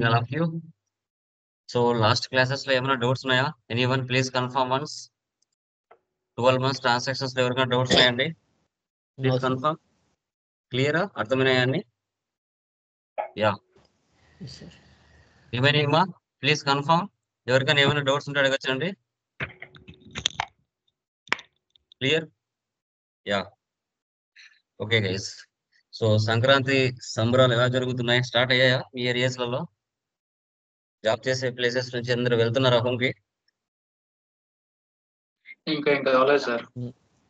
all of you. So last classes లో ఏమైనా doubts ఉన్నాయా? Anyone please confirm once. 12 months transactions లో ఎవరికైనా డౌట్స్ ఉన్నాయండి? No, please sir. కన్ఫర్మ్. క్లియరా? అర్థమైనాయా అన్ని? యా. Yes, sir. రిమైనింగ్ మా ప్లీజ్ కన్ఫర్మ్. ఎవరికైనా ఏమైనా డౌట్స్ ఉంటే అడగచ్చండి. Clear? Yeah. Okay guys. So Sankranti సంబరాలు ఎలా జరుగుతున్నాయి? స్టార్ట్ అయ్యాయా మీ ఏరియాస్లలో? జాబ్ చేసే ప్లేసెస్ నుంచి అందరూ వెళ్తున్నారా home కి? ఇంకా కాలేదు సార్.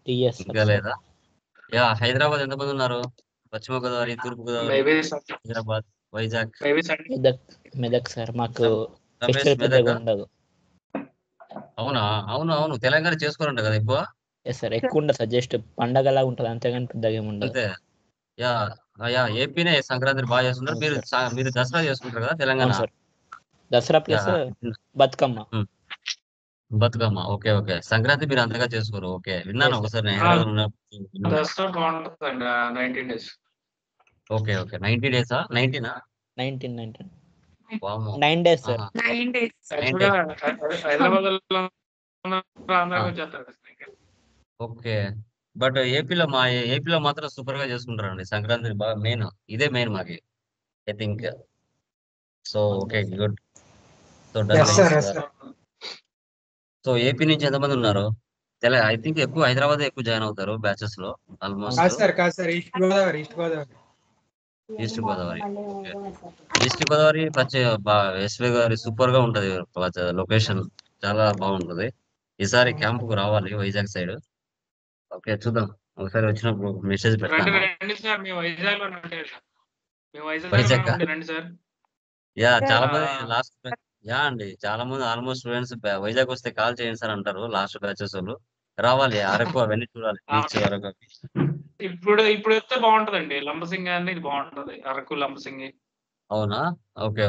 Yes, sir. ఇంకా లేదా? యా. హైదరాబాద్ ఎంతమంది ఉన్నారు? పశ్చిమ గోదావరి, తూర్పు గోదావరి, మేబీ హైదరాబాద్, వైజాగ్. మెదక్ సార్ మాకు రమేష్ ఫెస్టివల్ మెదక్. పెద్దగా ఉండదు. అవునా? అవును తెలంగాణ చేసుకోరంట కదా ఎక్కువ. ఎస్ సార్, ఎక్కువ ఉండదు సార్, జస్ట్ పండగలా ఉంటుంది అంతేగాని పెద్దగా ఏమి ఉండదు. అంతే. యా ఏపీనే సంక్రాంతి బాగా చేస్తుంటారు. మీరు దసరా చేసుకుంటారు కదా తెలంగాణ. అవును sir, Dasara plus Bathukamma. Bathukamma. Okay Sankranti మీరు అంతగా చేసుకోరు. ఓకే విన్నాను ఒకసారి నేను హైదరాబాద్ ఉన్నప్పుడు. దసరా బాగుంటుందండి 19 days. ఓకే 90 డేసా? 19 9 days సార్. 9 days. హైదరాబాద్ లో అందరూ వచ్చేస్తారు. ఓకే. బట్ ఏపీలో మాత్రం సూపర్ గా చేసుకుంటారండి సంక్రాంతి. బాగా మెయిన్ ఇదే మెయిన్ మాకి I think. So okay good. So so AP నుంచి ఎంతమంది ఉన్నారు? ఐ థింక్ ఎక్కువ హైదరాబాద్ ఎక్కువ జాయిన్ అవుతారు బ్యాచెస్ లో almost. East Godavari. East Godavari SV గారి సూపర్ గా ఉంటది లొకేషన్, చాలా బాగుంటది. ఈసారి క్యాంప్ కు రావాలి వైజాగ్ సైడ్. ఓకే చూద్దాం, ఒకసారి వచ్చినప్పుడు మెసేజ్ పెడతాను. వైజాగ్ యా చాలా మంది చాలా మంది ఆల్మోస్ట్ స్టూడెంట్స్ వైజాగ్ వస్తే కాల్ చేయండి సార్ అంటారు లాస్ట్ బ్యాచెస్ వాళ్ళు. రావాలి అరకు అవన్నీ చూడాలి, బీచ్ అరకు. ఇప్పుడు వస్తే బాగుంటదండి. లంబసింగి అనేది బాగుంటది, అరకు లంబసింగి. అవునా? ఓకే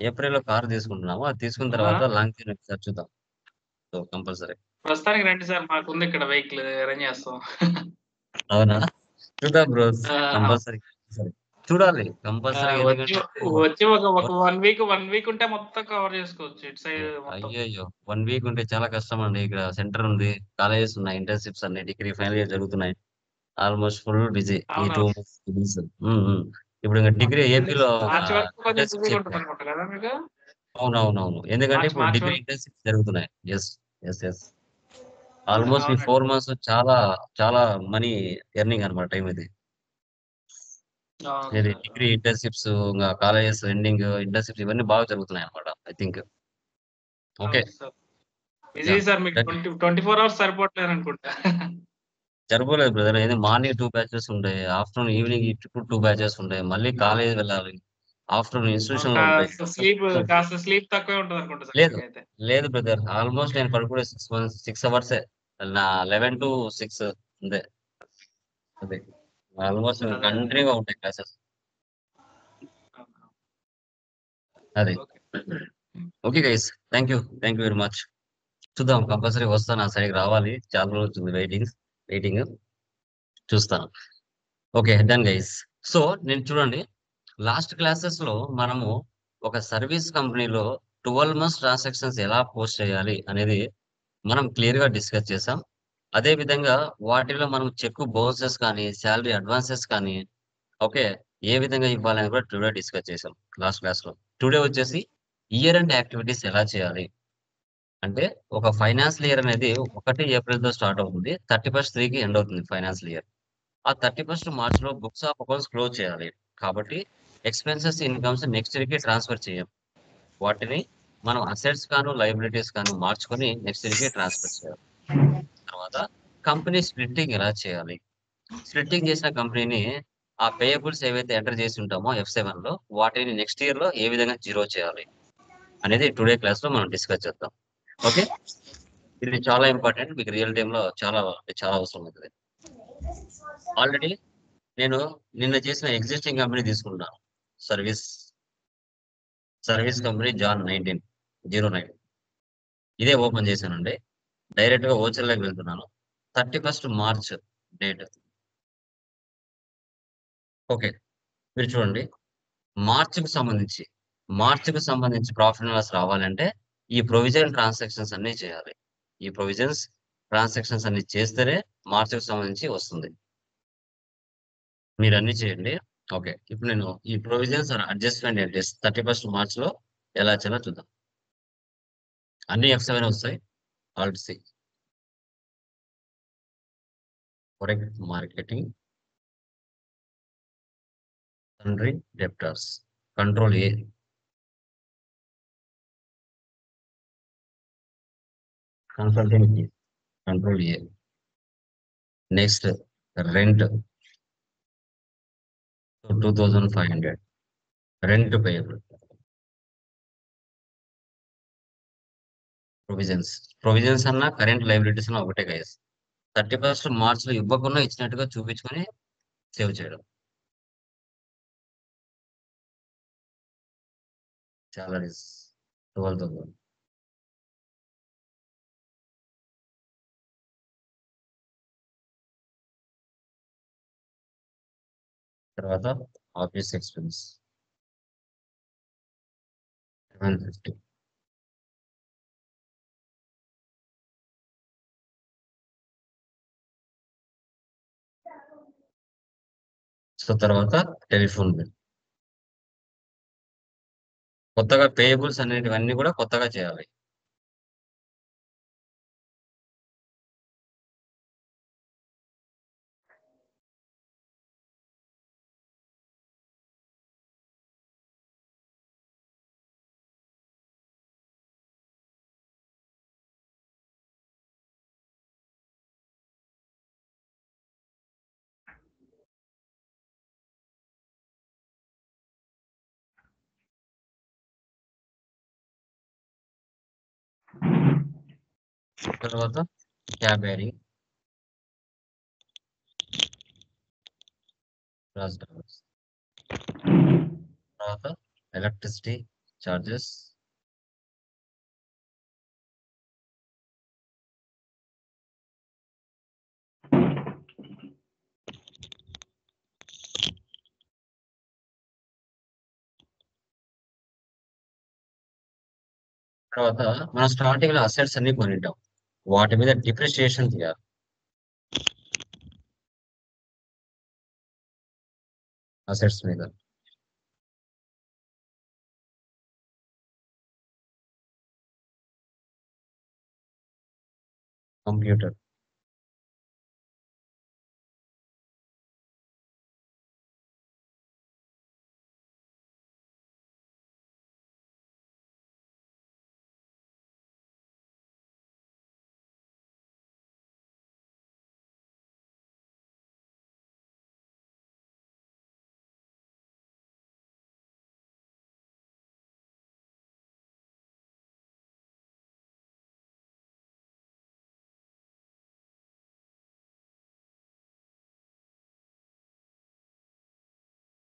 ఏప్రిల్ లో కార్ తీసుకుంటున్నాము. అది తీసుకున్న తర్వాత లాంగ్ టైం ఒకసారి చూద్దాం. సో కంపల్సరీ ప్రస్తుతానికి రండి సార్, మాకుంది ఇక్కడ వెహికల్ అరేంజ్ చేస్తాం. అవునా? చూద్దాం బ్రో, కంపల్సరీ చూడాలి కంపల్సరీ. వచ్చి ఒక 1 week ఉంటే మొత్తం కవర్ చేసుకోవచ్చు ఇటు సైడ్. అయ్యో 1 week ఉంటే చాలా కష్టం అండి. ఇక్కడ సెంటర్ ఉంది, కాలేజెస్ ఉన్నాయి, ఇంటర్న్షిప్స్ అన్ని డిగ్రీ ఫైనల్ ఇయర్ జరుగుతున్నాయి. ఆల్మోస్ట్ ఫుల్ బిజీ ఈ 2 months. ఇప్పుడు ఇంకా డిగ్రీ ఏపీలో అవునవును, ఎందుకంటే ఇప్పుడు డిగ్రీ ఇంటర్న్షిప్స్ జరుగుతున్నాయి. ఎస్ ఆల్మోస్ట్ ఈ 4 months చాలా మనీ ఎర్నింగ్ అనమాట టైం ఇది. డిగ్రీ ఇంటర్న్షిప్స్, ఇంకా కాలేజెస్ ఎండింగ్, ఇంటర్న్షిప్స్ ఇవన్నీ బాగా జరుగుతున్నాయి అనమాట ఐ థింక్. ఓకే సార్, మీకు 24 hours సరిపోవట్లేదు అనుకుంటా. సరిపోలేదు బ్రదర్. ఏదో మార్నింగ్ 2 batches ఉంటాయి, ఆఫ్టర్నూన్ ఈవినింగ్ 2 batches ఉంటాయి, మళ్ళీ కాలేజ్ వెళ్ళాలి, ఆఫ్టర్నూన్ ఇన్స్టిట్యూషన్ లో ఉంటాయి. స్లీప్ తక్కువే ఉంటుంది అనుకుంటా. లేదు బ్రదర్, ఆల్మోస్ట్ నేను పడుకునే 6 hours నా 11 to 6 అంతే. అదే ఆల్మోస్ట్ కంటిన్యూగా ఉంటాయి క్లాసెస్. అదే okay guys, thank you very much. చూద్దాం, కంపల్సరీ వస్తాను, ఆ సైడ్కి రావాలి. చాలా రోజులు వెయిటింగ్ చూస్తాను. Okay done guys. సో నేను చూడండి, లాస్ట్ క్లాసెస్ లో మనము ఒక సర్వీస్ కంపెనీలో 12 months ట్రాన్సాక్షన్స్ ఎలా పోస్ట్ చేయాలి అనేది మనం క్లియర్ గా డిస్కస్ చేసాం. అదే విధంగా వాటిలో మనం చెక్ బౌన్సెస్ కానీ, శాలరీ అడ్వాన్సెస్ కానీ ఓకే ఏ విధంగా ఇవ్వాలని కూడా టుడే డిస్కస్ చేసాం లాస్ట్ క్లాస్ లో. టుడే వచ్చేసి ఇయర్ అండ్ యాక్టివిటీస్ ఎలా చేయాలి అంటే, ఒక ఫైనాన్షియల్ ఇయర్ అనేది 1 April తో స్టార్ట్ అవుతుంది, 31st 3 కి ఎండ్ అవుతుంది ఫైనాన్షియల్ ఇయర్. ఆ 31st March లో బుక్స్ ఆఫ్ అకౌంట్స్ క్లోజ్ చేయాలి. కాబట్టి ఎక్స్పెన్సెస్, ఇన్కమ్స్ నెక్స్ట్ ఇయర్ కి ట్రాన్స్ఫర్ చేయం. వాటిని మనం అసెట్స్ కాను లయబిలిటీస్ కాను మార్చుకొని నెక్స్ట్ ఇయర్ కి ట్రాన్స్ఫర్ చేయాలి. తర్వాత కంపెనీ స్ప్లిట్టింగ్ ఎలా చేయాలి, స్ప్లిట్టింగ్ చేసిన కంపెనీని ఆ పేయబుల్స్ ఏవైతే ఎంటర్ చేసి ఉంటామో F7 లో, వాటిని నెక్స్ట్ ఇయర్ లో ఏ విధంగా జీరో చేయాలి అనేది టుడే క్లాస్ లో మనం డిస్కస్ చేద్దాం. ఓకే, ఇది చాలా ఇంపార్టెంట్, మీకు రియల్ టైమ్ లో చాలా అవసరం అవుతుంది. ఆల్రెడీ నేను నిన్న చేసిన ఎగ్జిస్టింగ్ కంపెనీ తీసుకున్నాను, సర్వీస్ కంపెనీ జాన్ 1909. ఇదే ఓపెన్ చేశానండి. డైరెక్ట్ గా ఓచర్లోకి వెళ్తున్నాను. 31st March date. ఓకే మీరు చూడండి, మార్చికి సంబంధించి ప్రాఫిట్ అండ్ లాస్ రావాలంటే ఈ ప్రొవిజన్ ట్రాన్సాక్షన్స్ అన్ని చేయాలి. ఈ ప్రొవిజన్స్ ట్రాన్సాక్షన్స్ అన్ని చేస్తేనే మార్చికి సంబంధించి వస్తుంది. మీరు అన్ని చేయండి. ఓకే, ఇప్పుడు నేను ఈ ప్రొవిజన్స్ అడ్జస్ట్మెంట్ ఏంటి 31st March లో ఎలా చేయాలో చూద్దాం. అన్ని F7 వస్తాయి. Alt C, correct marketing, sundry debtors, Control A, consulting fee, Control A. Next, rent, so 2500, rent payable. Provisions అన్న కరెంట్ లైబిలిటీస్ అన్న ఒకటే గైస్. 31st March లో ఇవ్వకుండా ఇచ్చినట్టుగా చూపించుకొని సేవ్ చేయడం. సాలరీస్ 12,000. తర్వాత ఆఫీస్ ఎక్స్పెన్స్ 750. సో తర్వాత టెలిఫోన్ బిల్. కొత్తగా పేయబుల్స్ అనేటివన్నీ కూడా కొత్తగా చేయాలి. తర్వాత క్యాబ్ హైరింగ్, తర్వాత ఎలక్ట్రిసిటీ చార్జెస్, తర్వాత మనం స్టార్టింగ్ లో అసెట్స్ అన్ని కొనిద్దాం, వాటి మీద డిప్రిషియేషన్ చేయాలి. అసెట్స్ మీద కంప్యూటర్,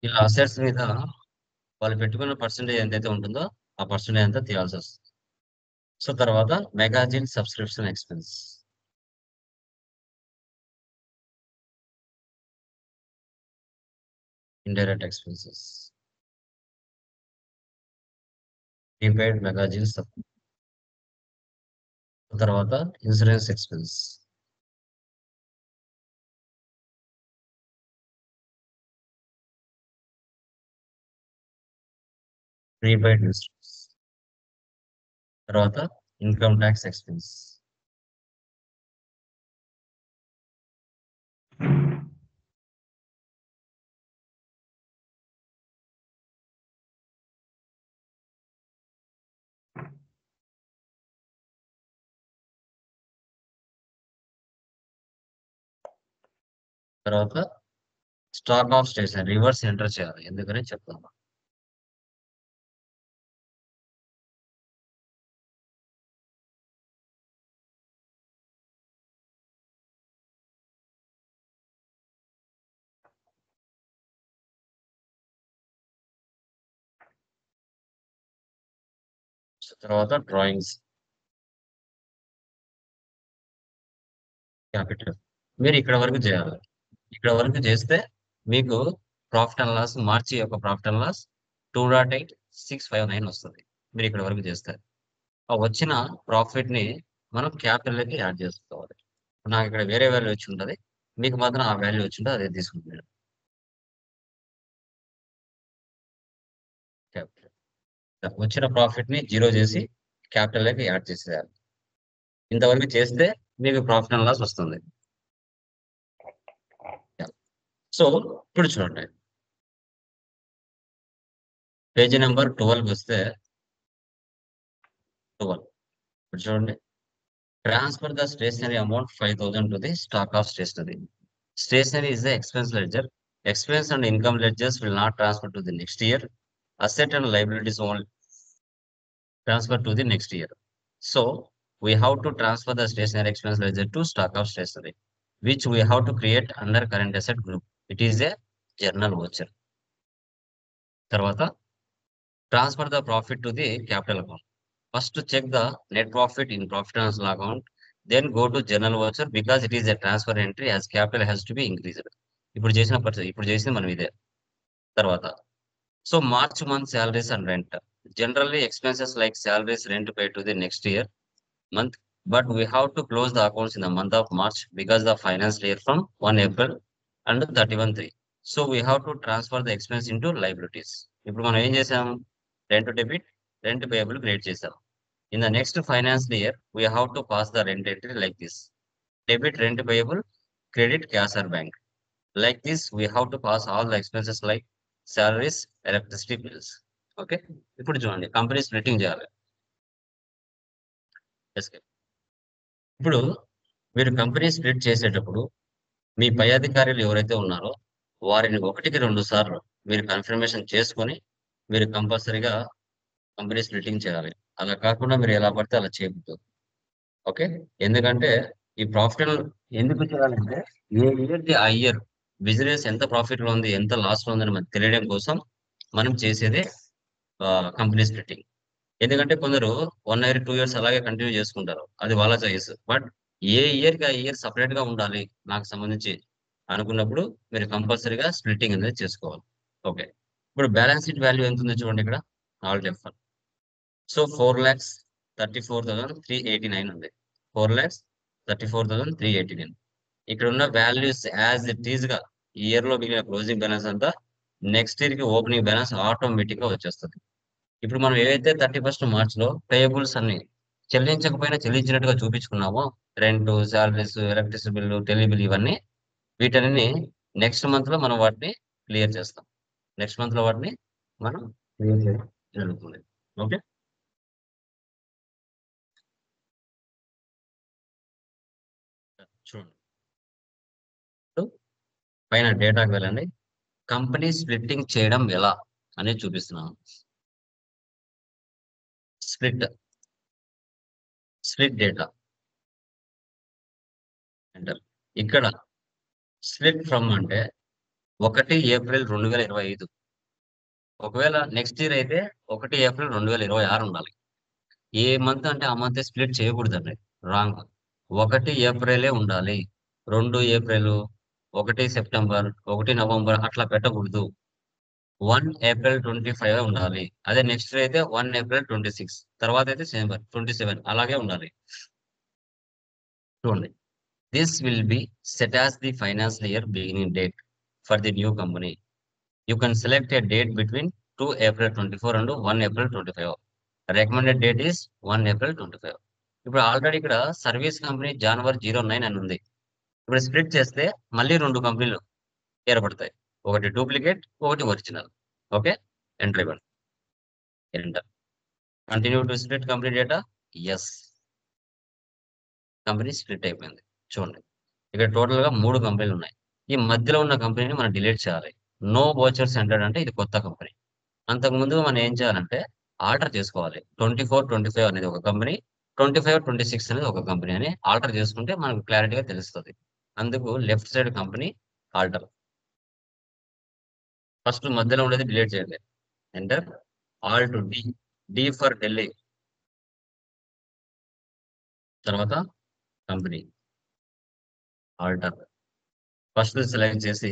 ఇలా అసెట్స్ మీద వాళ్ళు పెట్టుకున్న పర్సెంటేజ్ ఎంతైతే ఉంటుందో ఆ పర్సెంటేజ్ అంతా తీయాల్సి వస్తుంది. సో తర్వాత magazine subscription expense, indirect expenses, prepaid magazine తర్వాత ఇన్సూరెన్స్ ఎక్స్పెన్స్, ప్రీపెయిడ్ ఇన్సూరెన్స్, తర్వాత ఇన్కమ్ ట్యాక్స్ ఎక్స్పెన్స్, తర్వాత stock of station reverse enter చేయాలి, ఎందుకని చెప్తాను. తర్వాత డ్రాయింగ్స్, క్యాపిటల్ మీరు ఇక్కడ వరకు చేయాలి. ఇక్కడ వరకు చేస్తే మీకు ప్రాఫిట్ అండ్ లాస్ మార్చి యొక్క ప్రాఫిట్ అండ్ లాస్ 2.8659 వస్తుంది. మీరు ఇక్కడ వరకు చేస్తారు. ఆ వచ్చిన ప్రాఫిట్ ని మనం క్యాపిటల్లోకి యాడ్ చేసుకోవాలి. నాకు ఇక్కడ వేరే వాల్యూ వచ్చి ఉంటుంది, మీకు మాత్రం ఆ వాల్యూ వచ్చి ఉంటుంది, అదే తీసుకుంటున్నాను. క్యాపిటల్ వచ్చిన ప్రాఫిట్ ని 0 చేసి క్యాపిటల్లోకి యాడ్ చేసేయాలి. ఇంతవరకు చేస్తే మీకు ప్రాఫిట్ అండ్ లాస్ వస్తుంది. సో ఇప్పుడు చూడండి, పేజీ నెంబర్ 12 వస్తే 12 ఇప్పుడు చూడండి, transfer the stationery amount 5,000 to the stock of stationery. Stationery is the expense ledger. Expense and income ledgers will not transfer to the next year. Asset and liabilities only transfer to the next year. So we have to transfer the stationery expense ledger to stock of stationery, which we have to create under current asset group. It is a journal voucher. Tarvata, transfer the profit to the capital account. First check the net profit in profit and loss account, then go to journal voucher because it is a transfer entry as capital has to be increased. ఇప్పుడు చేసిన మనం ఇదే. తర్వాత so March month salaries and rent. Generally expenses like salaries, rent paid to the next year month, but we have to close the accounts in the month of March because the financial year from 1 April and 31/3. So we have to transfer the expense into liabilities. ఇప్పుడు మనం ఏం చేసాం, rent debit, rent payable create చేసాం. In the next financial year, we have to pass the rent entry like this. Debit rent payable, credit cash or bank. Like this, we have to pass all the expenses like salaries, electricity bills. Okay? ఇప్పుడు చూడండి, company splitting చేయాలి. ఇప్పుడు మీరు company split చేసేటప్పుడు మీ పై అధికారులు ఎవరైతే ఉన్నారో వారిని 1కి 2 సార్లు మీరు కన్ఫర్మేషన్ చేసుకొని మీరు కంపల్సరీగా కంపెనీ స్ప్లిట్టింగ్ చేయాలి. అలా కాకుండా మీరు ఎలా పడితే అలా చేయకూడదు. ఓకే, ఎందుకంటే ఈ ప్రాఫిట్ ఎందుకు చేయాలంటే ఏ ఇయర్కి ఆ ఇయర్ బిజినెస్ ఎంత ప్రాఫిట్ లో ఉంది, ఎంత లాస్ లో ఉందని మనకు తెలియడం కోసం మనం చేసేదే కంపెనీ స్ప్లిట్టింగ్. ఎందుకంటే కొందరు 1 year 2 years అలాగే కంటిన్యూ చేసుకుంటారు, అది వాళ్ళ చాయిస్. బట్ ఏ ఇయర్కి ఆ ఇయర్ సపరేట్ గా ఉండాలి నాకు సంబంధించి అనుకున్నప్పుడు మీరు కంపల్సరీగా స్ప్లిట్టింగ్ అనేది చేసుకోవాలి. ఓకే, ఇప్పుడు బ్యాలెన్స్ షీట్ వాల్యూ ఎంత ఉంది చూడండి ఇక్కడ, ఆల్ డెఫర్. సో 4,34,389 ఉంది. 4,34,389. ఇక్కడ ఉన్న వాల్యూస్ యాజ్ ఇట్ ఈజ్ గా ఇయర్ లో మిగిలిన క్లోజింగ్ బ్యాలెన్స్ అంతా నెక్స్ట్ ఇయర్ కి ఓపెనింగ్ బ్యాలెన్స్ ఆటోమేటిక్ గా వచ్చేస్తుంది. ఇప్పుడు మనం ఏవైతే 31st March లో పేయబుల్స్ అన్ని చెల్లించకపోయినా చెల్లించినట్టుగా చూపించుకున్నామో, rent, salaries, electricity bill, tele bill, ఇవన్నీ వీటన్ని నెక్స్ట్ మంత్ లో మనం వాటిని క్లియర్ చేస్తాం. నెక్స్ట్ మంత్ లో వాటిని మనం క్లియర్ చేయడం జరుగుతుంది. ఓకే, చూడండి పైన డేటాకి వెళ్ళండి. కంపెనీ స్ప్లిట్టింగ్ చేయడం ఎలా అనేది చూపిస్తున్నాను. Split data enter. ఇక్కడ స్ప్లిట్ ఫ్రమ్ అంటే 1 April 2025. ఒకవేళ నెక్స్ట్ ఇయర్ అయితే 1 April 2026 ఉండాలి. ఏ మంత్ అంటే ఆ మంత్ స్ప్లిట్ చేయకూడదండి, రాంగ్. 1 April ఉండాలి. 2 April, 1 September, 1 November అట్లా పెట్టకూడదు. 1 April 25 ఉండాలి. అదే నెక్స్ట్ ఇయర్ అయితే 1 April 26, తర్వాత అయితే December 27 అలాగే ఉండాలి. చూడండి, this will be set as the financial year beginning date for the new company. You can select a date between 2 April 24 and 1 April 25. Recommended date is 1 April 25. ఇప్పుడు already ఇక్కడ service company January 09 అని ఉంది. ఇప్పుడు split చేస్తే మళ్ళీ 2 కంపెనీలు ఏర్పడతాయి, ఒకటి డూప్లికేట్, ఒకటి ఒరిజినల్. ఓకే, ఎంటర్ ఇవ్వండి. Enter. Continue to split company data. Yes, company split అయిపోయింది. చూడండి, ఇక్కడ టోటల్ గా 3 కంపెనీలు ఉన్నాయి. ఈ మధ్యలో ఉన్న కంపెనీని మనం డిలీట్ చేయాలి. నో వోచర్స్ ఎంటర్డ్ అంటే ఇది కొత్త కంపెనీ. అంతకుముందు మనం ఏం చేయాలంటే ఆల్టర్ చేసుకోవాలి. 24, 25 అనేది ఒక కంపెనీ, 25, 26 అనేది ఒక కంపెనీ అని ఆల్టర్ చేసుకుంటే మనకు క్లారిటీగా తెలుస్తుంది. అందుకు left side company alter. First మధ్యలో ఉండేది డిలీట్ చేయండి. Enter. Alt D, D for Delhi. తర్వాత కంపెనీ ఆల్టర్. ఫస్ట్ సెలెక్ట్ చేసి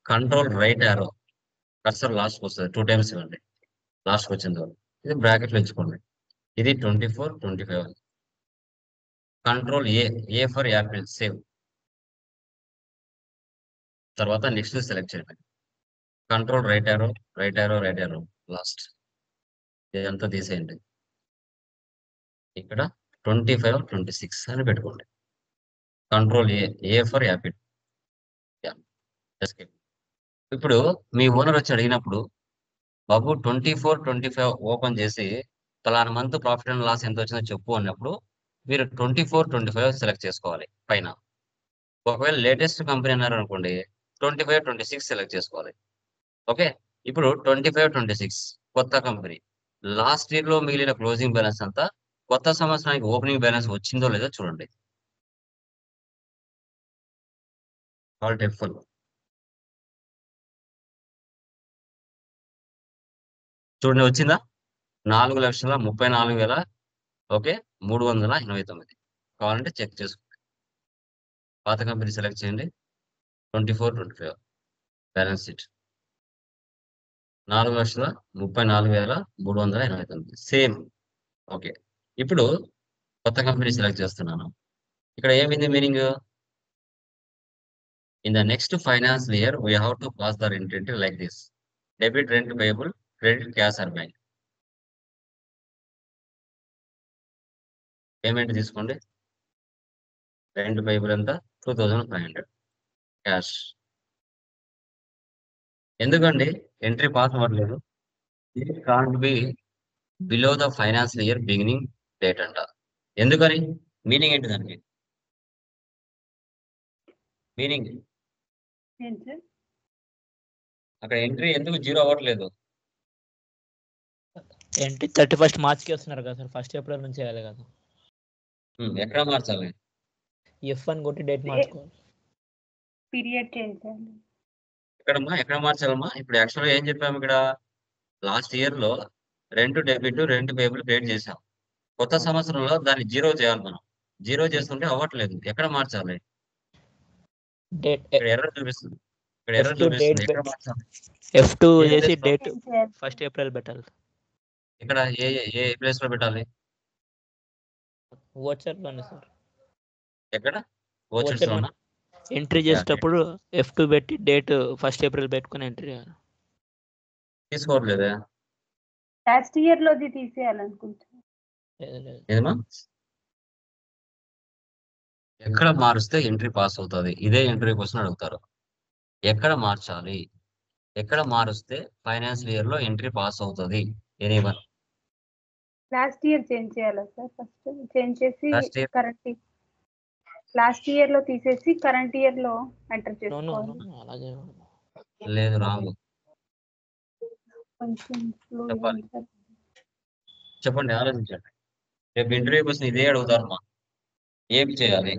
కంట్రోల్ రైట్ యారో కర్సర్ లాస్ట్కి వస్తుంది 2 టైమ్స్ ఇవ్వండి లాస్ట్కి వచ్చింది వరకు ఇది బ్రాకెట్లో ఎంచుకోండి ఇది 24 25 control A for Apple save తర్వాత నెక్స్ట్ సెలెక్ట్ చేయండి control right arrow right arrow right arrow last ఇదంతా తీసేయండి ఇక్కడ 25 26 అని పెట్టుకోండి control A for Apple escape ఇప్పుడు మీ ఓనర్ వచ్చి అడిగినప్పుడు బాబు 24 25 ఓపెన్ చేసి పలానా మంత్ ప్రాఫిట్ అండ్ లాస్ ఎంత వచ్చిందో చెప్పు అన్నప్పుడు మీరు 24 25 సెలెక్ట్ చేసుకోవాలి పైన ఒకవేళ లేటెస్ట్ కంపెనీ అన్నారు అనుకోండి 25 26 సెలెక్ట్ చేసుకోవాలి ఓకే ఇప్పుడు 25 26 కొత్త కంపెనీ లాస్ట్ ఇయర్ లో మిగిలిన క్లోజింగ్ బ్యాలెన్స్ అంతా కొత్త సంవత్సరానికి ఓపెనింగ్ బ్యాలెన్స్ వచ్చిందో లేదో చూడండి ఆల్ టెఫుల్ చూడండి వచ్చిందా 4,34,000 ఓకే 389 కావాలంటే చెక్ చేసుకోండి పాత కంపెనీ సెలెక్ట్ చేయండి 24 25 బ్యాలెన్స్ షీట్ 4,34,389 సేమ్ ఓకే ఇప్పుడు కొత్త కంపెనీ సెలెక్ట్ చేస్తున్నాను ఇక్కడ ఏమైంది meaning in the next financial year we have to pass the rent like this debit rent payable credit cash or bank payment తీసుకోండి rent payable ఎంత 2,500 cash ఎందుకండి entry pass అవ్వట్లేదు it can't be below the financial year beginning date అంట ఎందుకని meaning ఏంటి దానికి meaning అక్కడ entry ఎందుకు జీరో అవ్వట్లేదు ఏంటి 31st మార్చ్కి వస్తున్నారు కదా సార్ 1st ఏప్రిల్ నుంచి చేయాలి కదా ఎక్కడ మార్చాలి F1 కొట్టి డేట్ మార్చుకోవాలి పీరియడ్ చేంజ్ చేయాలి ఎక్కడ మార్చాలమ్మా ఇప్పుడు యాక్చువల్గా ఏం చెప్పాము ఇక్కడ లాస్ట్ ఇయర్ లో rent debit rent payable create చేసాం కొత్త సంవత్సరంలో దాన్ని జీరో చేయాలి మనం జీరో చేస్తుంటే అవ్వట్లేదు ఎక్కడ మార్చాలి డేట్ ఇక్కడ ఎర్రర్ చూపిస్తుంది ఇక్కడ ఎర్రర్ చూపిస్తుంది ఎక్కడ మార్చాలి F2 ఏ చేసి place లో? డేట్ 1st ఏప్రిల్ పెట్టాలి ఇక్కడ ఏ ప్లేస్ లో పెట్టాలి వాట్సాప్ లోనే సార్ ఎక్కడ Vouchers ఓచర్స్ లోనా ఎంట్రీ చేసేటప్పుడు F2 పెట్టి డేట్ 1st ఏప్రిల్ పెట్టుకొని ఎంట్రీ చేయాలి తీసుకోవట్లేదా లాస్ట్ ఇయర్ లోది తీసేయాలనుకుంటున్నాను ఏదమ్మా ఎక్కడ మారుస్తే ఎంట్రీ పాస్ అవుతుంది ఇదే ఎంట్రీ క్వశ్చన్ అడుగుతారు ఎక్కడ మార్చాలి ఎక్కడ మారుస్తే ఫైనాన్షియల్ ఇయర్ లో ఎంట్రీ పాస్ అవుతుంది ఎనీవన్ లాస్ట్ ఇయర్ చేంజ్ చేయాలా సార్ ఫస్ట్ చేంజ్ చేసి Last year? Current last year లో తీసేసి కరెంట్ ఇయర్ లో ఎంటర్ నో నో చేసుకోవాలి అలాగే లేదు రాంగ్ కొంచెం slow చెప్పాలి. అయ్యింది సార్. చెప్పండి ఆలోచించండి రేపు ఇంటర్వ్యూ క్వశ్చన్ ఇదే అడుగుతారమ్మా ఏం చేయాలి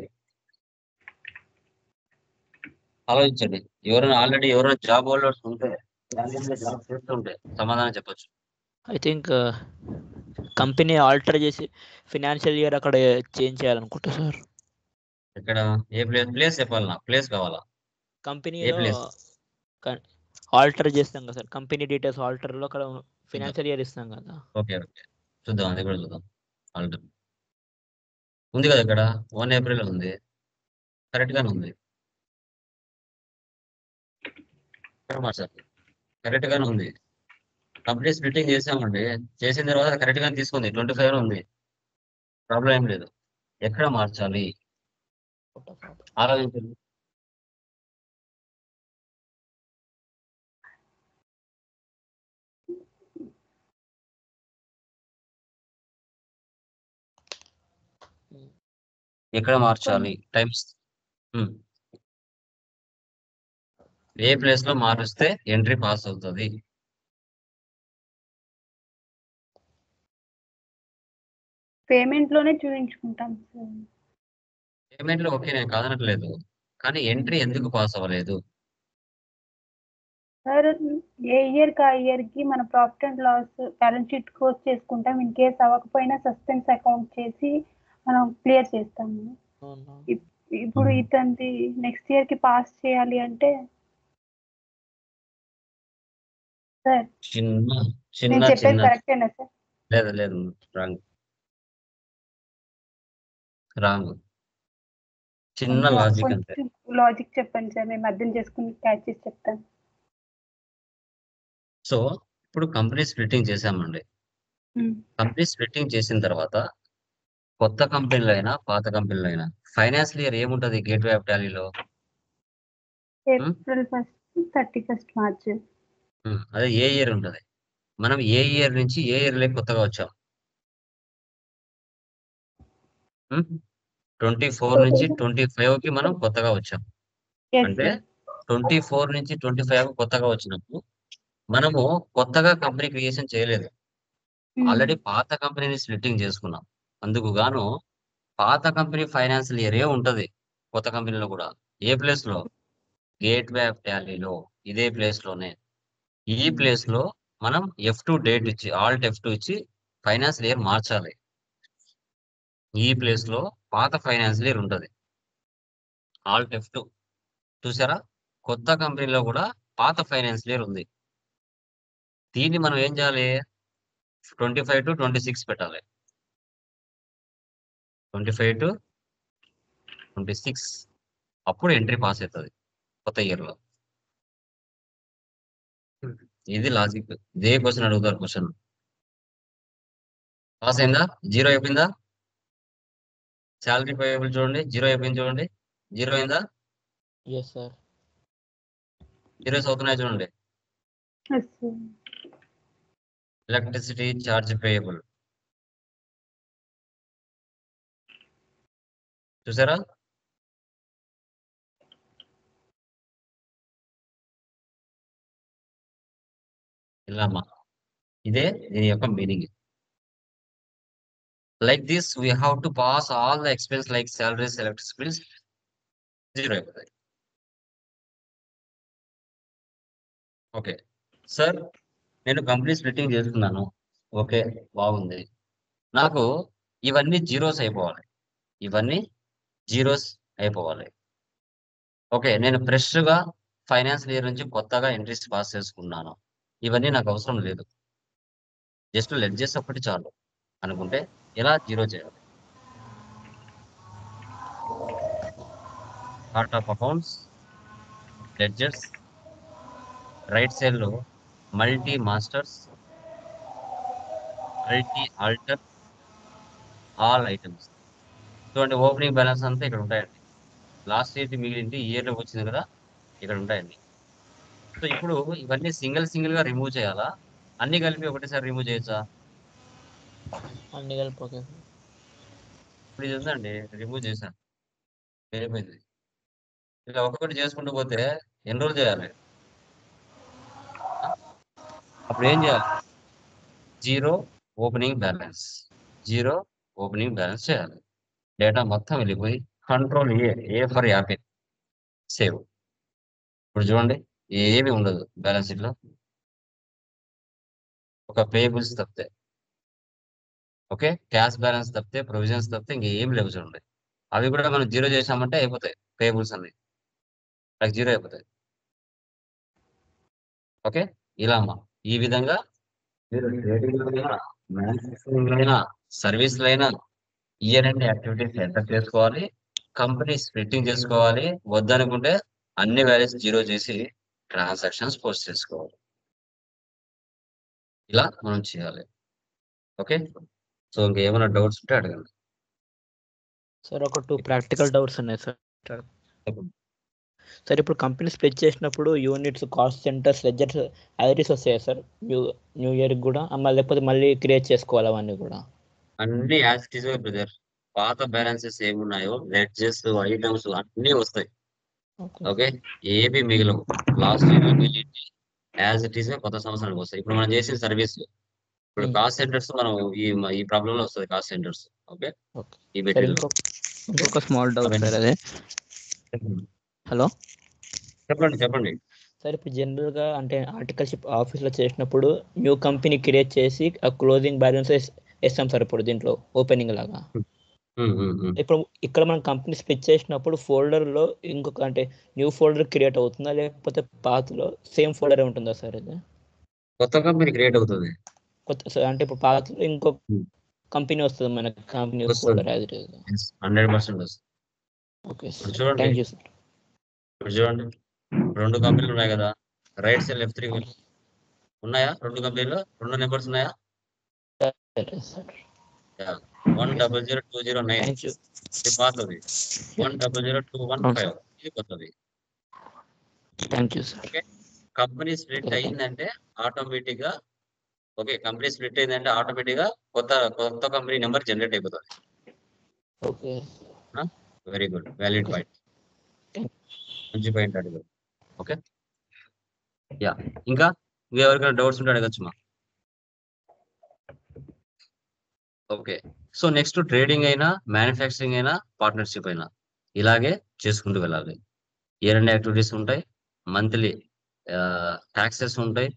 ఆలోచించండి ఎవరైనా జాబ్ హోల్డర్స్ ఉంటే జాబ్ చేస్తుంటే సమాధానం చెప్పొచ్చు ఐ థింక్ కంపెనీ ఆల్టర్ చేసి ఫినాన్షియల్ ఇయర్ అక్కడ చేంజ్ చేయాలనుకుంటా సార్ ఇక్కడ ఏ ప్లేస్ చెప్పాలి నా ప్లేస్ కావాలా కంపెనీలో place? ఆల్టర్ చేస్తాం కదా సార్ కంపెనీ డీటెయిల్స్ ఆల్టర్లో అక్కడ ఫినాన్షియల్ ఇయర్ ఇస్తాం కదా ఓకే చూద్దాం అది కూడా చూద్దాం ఆల్టర్ ఉంది కదా ఇక్కడ 1 ఏప్రిల్ ఉంది కరెక్ట్ గానే ఉంది కరెక్ట్ గానే ఉంది కంపెనీ స్ప్లిట్టింగ్ చేసామండి చేసిన తర్వాత కరెక్ట్ గానే తీసుకుంది 25 ఉంది ప్రాబ్లం ఏం లేదు ఎక్కడ మార్చాలి ఆలోచించండి ఎక్కడ మార్చాలి టైమ్స్ ఏ ప్లేస్ లో మారుస్తే ఎంట్రీ పాస్ అవుతుంది పేమెంట్ లోనే చూపించుకుంటాం సార్ పేమెంట్ లో ఓకే నేను కాదనట్లేదు కానీ ఎంట్రీ ఎందుకు పాస్ అవ్వలేదు సార్ ఏ ఇయర్ కి ఆ ఇయర్ కి మన profit and loss balance sheet close చేసుకుంటాం ఇన్ కేస్ అవ్వకపోయినా సస్పెన్స్ అకౌంట్ చేసి మనం క్లియర్ చేస్తాము ఇప్పుడు ఇతనిది నెక్స్ట్ ఇయర్ కి పాస్ చేయాలి అంటే సార్ చిన్న నేను చిన్న చెప్పేది చిన్న కరెక్టేనా సార్? లేదు లేదు రాంగ్ రాంగ్ చిన్న లాజిక్ అంతే. కొంచెం లాజిక్ చెప్పండి సార్, మేము అర్థం చేసుకుని క్యాచ్ చేసి చెప్తాను. సో ఇప్పుడు కంపెనీ స్ప్లిట్టింగ్ చేసామండి. కంపెనీ స్ప్లిట్టింగ్ చేసిన తర్వాత కొత్త కంపెనీలో అయినా పాత కంపెనీలో అయినా ఫైనాన్షియల్ ఇయర్ ఏముంటది గేట్వే ఆఫ్ టాలీలో? April 1 31 March. అదే ఏ ఇయర్ ఉంటది? మనం ఏ ఇయర్ నుంచి ఏ ఇయర్ లోకి కొత్తగా వచ్చాం? 24 నుంచి 25 కి మనం కొత్తగా వచ్చాం. అంటే 24 నుంచి 25 కొత్తగా వచ్చినప్పుడు మనము కొత్తగా కంపెనీ క్రియేషన్ చేయలేదు. ఆల్రెడీ పాత కంపెనీని స్ప్లిట్టింగ్ చేసుకున్నాం. అందుకు గాను పాత కంపెనీ ఫైనాన్షియల్ ఇయర్ ఉంటది కొత్త కంపెనీలో కూడా. ఏ ప్లేస్ లో? గేట్వే ఆఫ్ టాలీలో. ఇదే ప్లేస్ లోనే. ఈ ప్లేస్ లో మనం F2 డేట్ ఇచ్చి ఆల్ట్ F2 ఇచ్చి ఫైనాన్షియల్ ఇయర్ మార్చాలి. ఈ ప్లేస్ లో పాత ఫైనాన్షియల్ ఇయర్ ఉంటది. ఆల్ట్ F2 చూసారా? కొత్త కంపెనీలో కూడా పాత ఫైనాన్షియల్ ఇయర్ ఉంది. దీన్ని మనం ఏం చేయాలి? 25 to 26 పెట్టాలి. 25 to 26 అప్పుడు ఎంట్రీ పాస్ అవుతుంది కొత్త ఇయర్ లో. ఇది లాజిక్. ఇదే క్వశ్చన్ అడుగుతారు. క్వశ్చన్ పాస్ అయిందా? 0 అయిపోయిందా? శాలరీ పేయబుల్ చూడండి, 0 అయిపోయింది చూడండి. 0 అయిందా? Yes sir. జీరోస్ అవుతున్నాయి చూడండి. ఎలక్ట్రిసిటీ ఛార్జ్ పేయబుల్ చూసారా? ఇలామా ఇదే దీని యొక్క meaning. Like this, we have to pass all the expense like salaries, electricity bills, 0 అయిపోతాయి. ఓకే సార్, నేను కంపెనీ స్ప్లిట్టింగ్ చేస్తున్నాను. ఓకే బాగుంది. నాకు ఇవన్నీ జీరోస్ అయిపోవాలి. ఇవన్నీ జీరోస్ అయిపోవాలి. ఓకే, నేను ఫ్రెష్గా ఫైనాన్షియల్ ఇయర్ నుంచి కొత్తగా ఎంట్రీస్ పాస్ చేసుకున్నాను. ఇవన్నీ నాకు అవసరం లేదు. జస్ట్ లెడ్జెస్ ఒక్కటి చాలు అనుకుంటే ఎలా జీరో చేయాలి? Chart of accounts, ledgers, right side లో multi masters, multi alter, all items. ఇటువంటి ఓపెనింగ్ బ్యాలెన్స్ అంతా ఇక్కడ ఉంటాయండి. లాస్ట్ ఇయర్ మిగిలింది ఈ ఇయర్లోకి వచ్చింది కదా, ఇక్కడ ఉంటాయండి. సో ఇప్పుడు ఇవన్నీ సింగిల్ గా రిమూవ్ చేయాలా, అన్ని కలిపి ఒకటేసారి రిమూవ్ చేయొచ్చా? అన్ని కలిపి ఓకే. ఇప్పుడు ఇది ఉందండి, రిమూవ్ చేశాను, వెళ్ళిపోయింది. ఇలా ఒక్కొక్కటి చేసుకుంటూ పోతే ఎన్ని రోజులు చేయాలి? అప్పుడు ఏం చేయాలి? Zero opening balance, zero opening balance చేయాలి. డేటా మొత్తం వెళ్ళిపోయి control A for Apple save. ఇప్పుడు చూడండి, ఏమి ఉండదు బ్యాలెన్స్ షీట్ లో, ఒక పేబుల్స్ తప్పితే. ఓకే, క్యాష్ బ్యాలెన్స్ తప్పితే, ప్రొవిజన్స్ తప్పితే ఇంకేం లేవు చూడండి. అవి కూడా మనం జీరో చేసామంటే అయిపోతాయి పేబుల్స్ అన్ని, జీరో అయిపోతాయి. ఓకే, ఇలా అమ్మా ఈ విధంగా మీరు సర్వీస్లైనా ఇయర్ అండ్ యాక్టివిటీస్ ఎంటర్ చేసుకోవాలి, కంపెనీ స్ప్లిట్టింగ్ చేసుకోవాలి. వద్దనుకుంటే అన్ని వాల్యూస్ జీరో చేసి ట్రాన్సాక్షన్స్ పోస్ట్ చేసుకోవాలి. ఇలా మనం చేయాలి. ఓకే, సో ఇంకేమైనా డౌట్స్ ఉంటే అడగండి. సార్ ఒక 2 ప్రాక్టికల్ డౌట్స్ ఉన్నాయి సార్. సార్ ఇప్పుడు కంపెనీ స్ప్లిట్ చేసినప్పుడు units, cost centres, ledgers as వస్తాయా సార్ న్యూ ఇయర్కి కూడా, లేకపోతే మళ్ళీ క్రియేట్ చేసుకోవాలి అవన్నీ కూడా? అన్ని యాజ్ ఇట్ ఈస్ బ్రదర్. పాత బ్యాలెన్సెస్ ఏమున్నాయో లెడ్జెస్, ఐటమ్స్ అన్ని వస్తాయి. ఓకే, ఏవి మిగిలవు. లాస్ట్ ఇయర్ మిగిలింది యాజ్ ఇట్ ఈస్ కొత్త సంవత్సరానికి వస్తాయి. ఇప్పుడు మనం చేసిన సర్వీస్, ఇప్పుడు కాస్ట్ సెంటర్స్ మనం ఈ ప్రాబ్లమ్ లో వస్తుంది కాస్ట్ సెంటర్స్. ఓకే, ఈ ఇంకొక స్మాల్ డౌట్ సార్. అదే హలో చెప్పండి సార్, ఇప్పుడు జనరల్గా అంటే ఆర్టికల్షిప్ ఆఫీస్లో చేసినప్పుడు న్యూ కంపెనీ క్రియేట్ చేసి ఆ క్లోజింగ్ బ్యాలెన్స్ వేస్తాం సార్. ఇప్పుడు దీంట్లో ఓపెనింగ్ లాగా ఇప్పుడు ఇక్కడ మనం కంపెనీ స్ప్లిట్ చేసినప్పుడు ఫోల్డర్లో ఇంకొక అంటే న్యూ ఫోల్డర్ క్రియేట్ అవుతుందా, లేకపోతే పాత్లో సేమ్ ఫోల్డరే ఉంటుందా సార్ ఇది? కొత్త కంపెనీ క్రియేట్ అవుతుంది. అంటే ఇప్పుడు పాత ఇంకో Hmm. కంపెనీ వస్తుంది మనకి, కంపెనీ వస్తుంది. Folder as it is. 100% వస్తుంది. ఓకే ఇప్పుడు సార్, చూడండి థ్యాంక్ యూ సార్. ఇప్పుడు చూడండి 2 కంపెనీలు ఉన్నాయి కదా, రైట్ సైడ్ లెఫ్ట్ 3 ఉన్నాయా? 2 కంపెనీలో 2 నెంబర్స్ ఉన్నాయా? Sir 100209 thank you. ఇది పాతది, 100215 ఇది కొత్తది. Thank you sir. Okay, company split Okay. అయిందంటే ఆటోమేటిక్ గా కంపెనీ స్ప్లిట్ అయిందంటే ఆటోమేటిక్ గా కొత్త కంపెనీ నెంబర్ జనరేట్ అయిపోతుంది. Okay, very good, valid point, మంచి పాయింట్ అడిగారు. ఓకే, యా ఇంకా ఎవరికైనా డౌట్స్ ఉంటే అడగచ్చు మా. ఓకే, సో నెక్స్ట్ ట్రేడింగ్ అయినా మ్యానుఫ్యాక్చరింగ్ అయినా పార్ట్నర్షిప్ అయినా ఇలాగే చేసుకుంటూ వెళ్ళాలి. ఇయర్ అండ్ యాక్టివిటీస్ ఉంటాయి, మంత్లీ ట్యాక్సెస్ ఉంటాయి,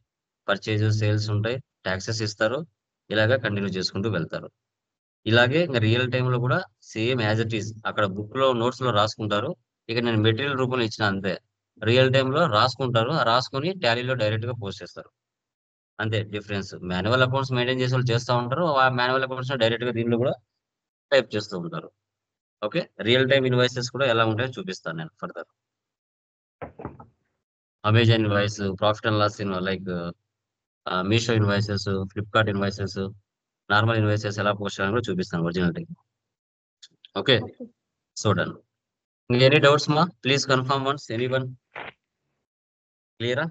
పర్చేజ్ సేల్స్ ఉంటాయి, ట్యాక్సెస్ ఇస్తారు, ఇలాగా కంటిన్యూ చేసుకుంటూ వెళ్తారు. ఇలాగే ఇంకా రియల్ టైంలో కూడా సేమ్ యాజ్ ఇట్ ఈస్ అక్కడ బుక్ లో నోట్స్ లో రాసుకుంటారు. ఇక నేను మెటీరియల్ రూపంలో ఇచ్చిన అంతే, రియల్ టైంలో రాసుకుంటారు, ఆ రాసుకొని టాలీలో డైరెక్ట్ గా పోస్ట్ చేస్తారు. అంతే డిఫరెన్స్. మాన్యువల్ అకౌంట్స్ మెయింటైన్ చేసే వాళ్ళు చేస్తూ ఉంటారు, ఆ మాన్యువల్ అకౌంట్స్ డైరెక్ట్ గా దీనిలో కూడా టైప్ చేస్తూ ఉంటారు. ఓకే, రియల్ టైం ఇన్వాయిసెస్ కూడా ఎలా ఉంటాయో చూపిస్తాను నేను further. Amazon invoice, profit and loss like Meesho invoices, Flipkart invoices, normal invoices ఎలా పోస్ట్ చేయాలని కూడా చూపిస్తాను original. Okay, so done. Any doubts మా? Please confirm once, anyone? క్లియరా?